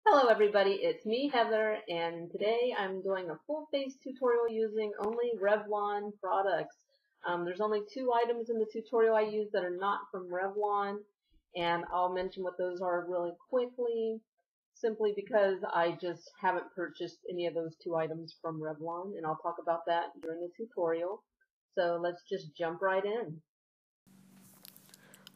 Hello everybody, it's me Heather, and today I'm doing a full face tutorial using only Revlon products. There's only 2 items in the tutorial I use that are not from Revlon, and I'll mention what those are really quickly, simply because I just haven't purchased any of those 2 items from Revlon, and I'll talk about that during the tutorial. So let's just jump right in.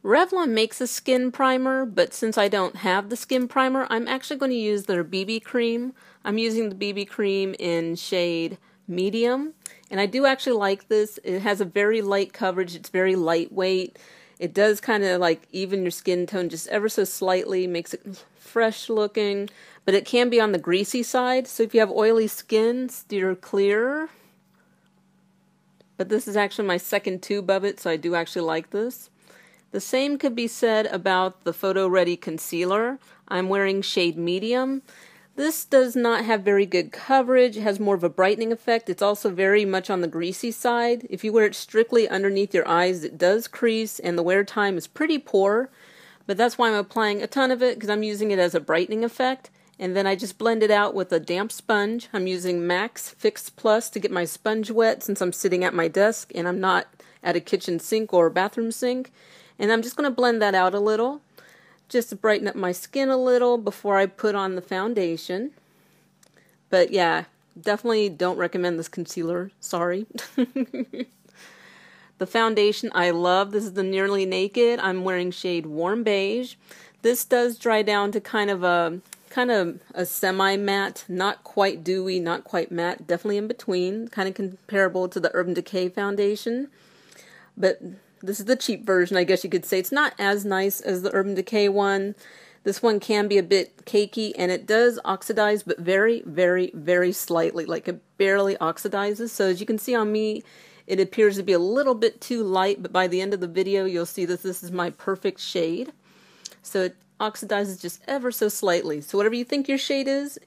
Revlon makes a skin primer, but since I don't have the skin primer, I'm actually going to use their BB cream. I'm using the BB cream in shade medium, and I do actually like this. It has a very light coverage. It's very lightweight. It does kind of like even your skin tone just ever so slightly, makes it fresh looking, but it can be on the greasy side. So if you have oily skin, steer clear. But this is actually my second tube of it, so I do actually like this. The same could be said about the Photoready concealer. I'm wearing shade medium. This does not have very good coverage. It has more of a brightening effect. It's also very much on the greasy side. If you wear it strictly underneath your eyes, it does crease, and the wear time is pretty poor. But that's why I'm applying a ton of it, because I'm using it as a brightening effect. And then I just blend it out with a damp sponge. I'm using Max Fix Plus to get my sponge wet since I'm sitting at my desk and I'm not at a kitchen sink or bathroom sink. And I'm just going to blend that out a little, just to brighten up my skin a little before I put on the foundation. But yeah, definitely don't recommend this concealer, sorry. The foundation I love. This is the Nearly Naked. I'm wearing shade Warm Beige. This does dry down to kind of a semi-matte, not quite dewy, not quite matte, definitely in between, kind of comparable to the Urban Decay foundation. But this is the cheap version, I guess you could say. It's not as nice as the Urban Decay one. This one can be a bit cakey, and it does oxidize, but very, very, very slightly. Like, it barely oxidizes. So as you can see on me, it appears to be a little bit too light, but by the end of the video, you'll see that this is my perfect shade. So it oxidizes just ever so slightly. So whatever you think your shade is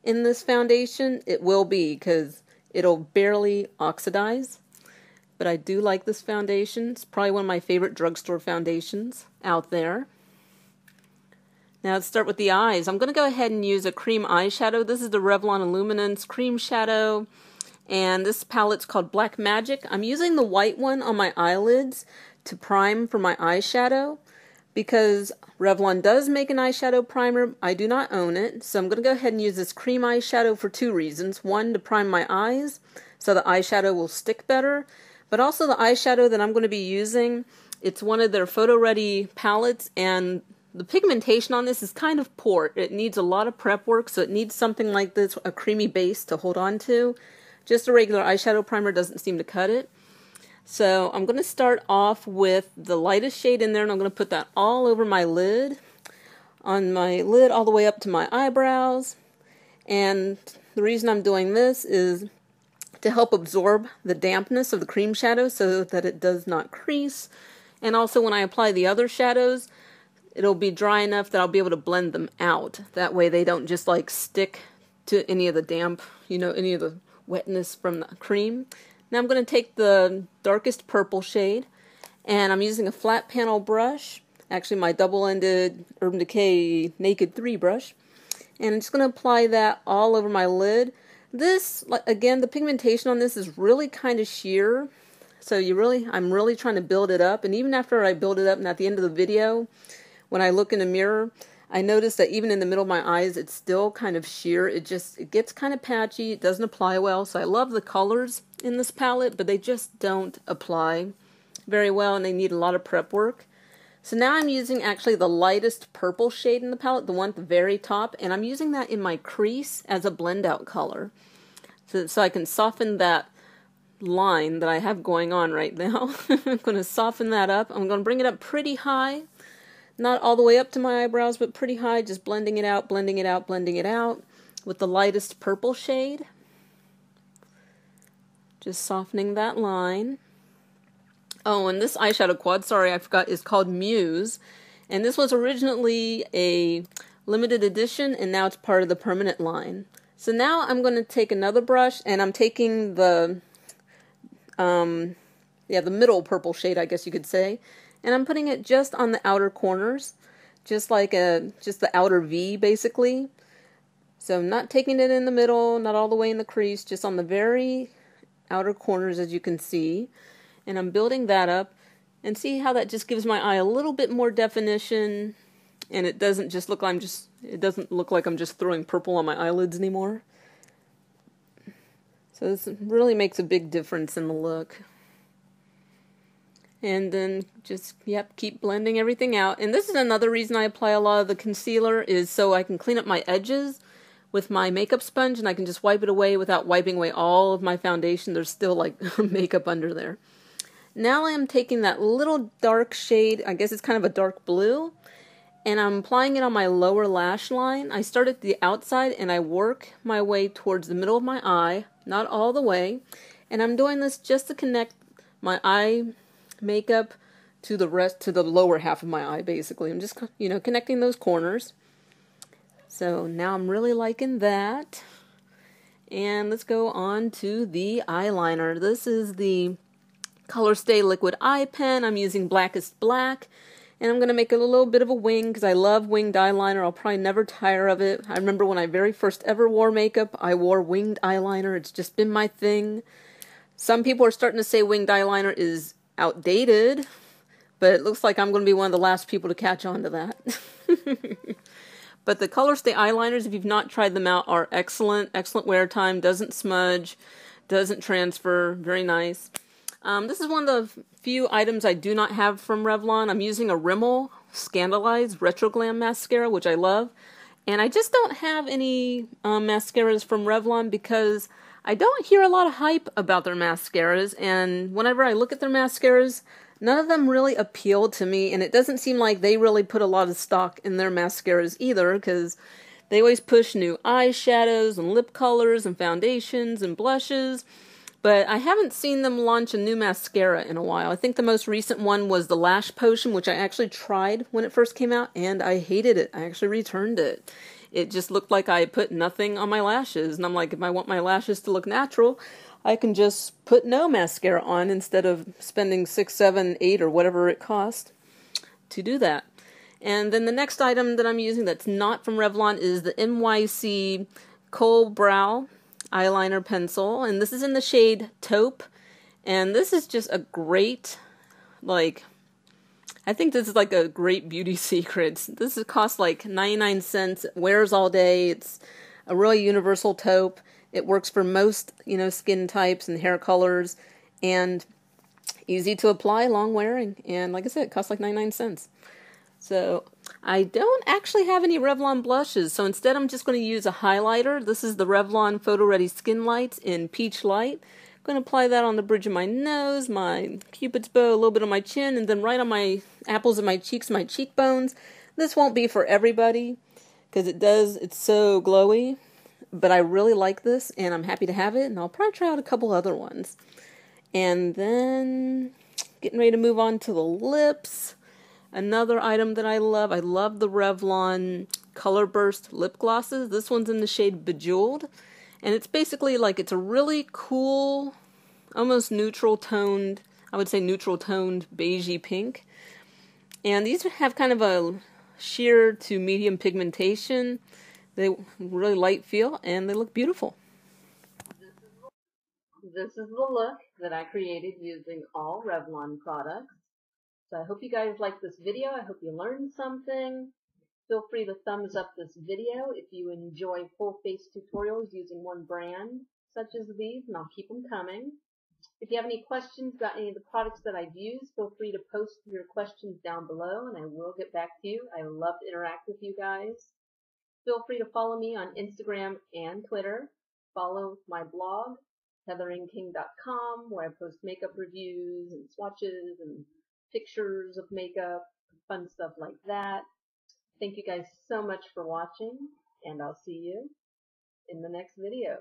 in this foundation, it will be, because it'll barely oxidize. But I do like this foundation. It's probably one of my favorite drugstore foundations out there. Now let's start with the eyes. I'm going to go ahead and use a cream eyeshadow. This is the Revlon Illuminance cream shadow. And this palette's called Black Magic. I'm using the white one on my eyelids to prime for my eyeshadow, because Revlon does make an eyeshadow primer. I do not own it. So I'm going to go ahead and use this cream eyeshadow for 2 reasons. One, to prime my eyes so the eyeshadow will stick better. But also the eyeshadow that I'm going to be using, it's one of their Photoready palettes, and the pigmentation on this is kind of poor. It needs a lot of prep work, so it needs something like this, a creamy base to hold on to. Just a regular eyeshadow primer doesn't seem to cut it. So I'm going to start off with the lightest shade in there, and I'm going to put that all over my lid, on my lid all the way up to my eyebrows. And the reason I'm doing this is to help absorb the dampness of the cream shadow so that it does not crease. And also when I apply the other shadows, it'll be dry enough that I'll be able to blend them out. That way they don't just like stick to any of the damp, any of the wetness from the cream. Now I'm going to take the darkest purple shade, and I'm using a flat panel brush, actually my double-ended Urban Decay Naked 3 brush, and I'm just going to apply that all over my lid. This, again, the pigmentation on this is really kind of sheer, so I'm really trying to build it up, and even after I build it up and at the end of the video, when I look in the mirror, I notice that even in the middle of my eyes, it's still kind of sheer. It gets kind of patchy. It doesn't apply well, so I love the colors in this palette, but they just don't apply very well, and they need a lot of prep work. So now I'm using actually the lightest purple shade in the palette, the one at the very top, and I'm using that in my crease as a blend out color. So I can soften that line that I have going on right now. I'm going to soften that up. I'm going to bring it up pretty high. Not all the way up to my eyebrows, but pretty high, just blending it out, blending it out, blending it out with the lightest purple shade. Just softening that line. Oh, and this eyeshadow quad, sorry, I forgot, is called Muse. And this was originally a limited edition, and now it's part of the permanent line. So now I'm going to take another brush, and I'm taking the middle purple shade, I guess you could say. And I'm putting it just on the outer corners just like just the outer V basically. So I'm not taking it in the middle, not all the way in the crease, just on the very outer corners as you can see. And I'm building that up, and see how that just gives my eye a little bit more definition, and it doesn't just look like I'm just throwing purple on my eyelids anymore. So this really makes a big difference in the look. And then just, yep, keep blending everything out. And this is another reason I apply a lot of the concealer, is so I can clean up my edges with my makeup sponge, and I can just wipe it away without wiping away all of my foundation. There's still like makeup under there. Now I'm taking that little dark shade, I guess it's kind of a dark blue, and I'm applying it on my lower lash line. I start at the outside and I work my way towards the middle of my eye, not all the way. And I'm doing this just to connect my eye makeup to the lower half of my eye, basically. I'm just, connecting those corners. So now I'm really liking that. And let's go on to the eyeliner. This is the ColorStay Liquid Eye Pen. I'm using Blackest Black. And I'm going to make a little bit of a wing because I love winged eyeliner. I'll probably never tire of it. I remember when I very first ever wore makeup, I wore winged eyeliner. It's just been my thing. Some people are starting to say winged eyeliner is outdated, but it looks like I'm going to be one of the last people to catch on to that. But the ColorStay eyeliners, if you've not tried them out, are excellent. Excellent wear time, doesn't smudge, doesn't transfer, very nice. This is one of the few items I do not have from Revlon. I'm using a Rimmel Scandaleyes Retroglam mascara, which I love. And I just don't have any mascaras from Revlon because I don't hear a lot of hype about their mascaras. And whenever I look at their mascaras, none of them really appeal to me. And it doesn't seem like they really put a lot of stock in their mascaras either, because they always push new eyeshadows and lip colors and foundations and blushes. But I haven't seen them launch a new mascara in a while. I think the most recent one was the Lash Potion, which I actually tried when it first came out, and I hated it. I actually returned it. It just looked like I put nothing on my lashes. And I'm like, if I want my lashes to look natural, I can just put no mascara on instead of spending $6, $7, $8 or whatever it cost to do that. And then the next item that I'm using that's not from Revlon is the NYC Kohl Brow eyeliner pencil, and this is in the shade Taupe, and this is just a great, I think this is like a great beauty secret. This costs like 99 cents, it wears all day, it's a really universal taupe, it works for most, skin types and hair colors, and easy to apply, long wearing, and like I said, it costs like 99 cents. So I don't actually have any Revlon blushes, so instead I'm just going to use a highlighter. This is the Revlon Photoready Skinlights in Peach Light. I'm going to apply that on the bridge of my nose, my cupid's bow, a little bit on my chin, and then right on my apples of my cheeks, my cheekbones. This won't be for everybody, because it's so glowy, but I really like this, and I'm happy to have it, and I'll probably try out a couple other ones. And then, getting ready to move on to the lips. Another item that I love the Revlon ColorBurst lip glosses. This one's in the shade Bejeweled. And it's basically like, it's a really cool, almost neutral toned, I would say neutral toned beigey pink. And these have kind of a sheer to medium pigmentation. They really light feel, and they look beautiful. This is the look that I created using all Revlon products. So I hope you guys liked this video. I hope you learned something. Feel free to thumbs up this video if you enjoy full face tutorials using one brand such as these, and I'll keep them coming. If you have any questions about any of the products that I've used, feel free to post your questions down below and I will get back to you. I love to interact with you guys. Feel free to follow me on Instagram and Twitter. Follow my blog, heatheringking.com, where I post makeup reviews and swatches and pictures of makeup, fun stuff like that. Thank you guys so much for watching, and I'll see you in the next video.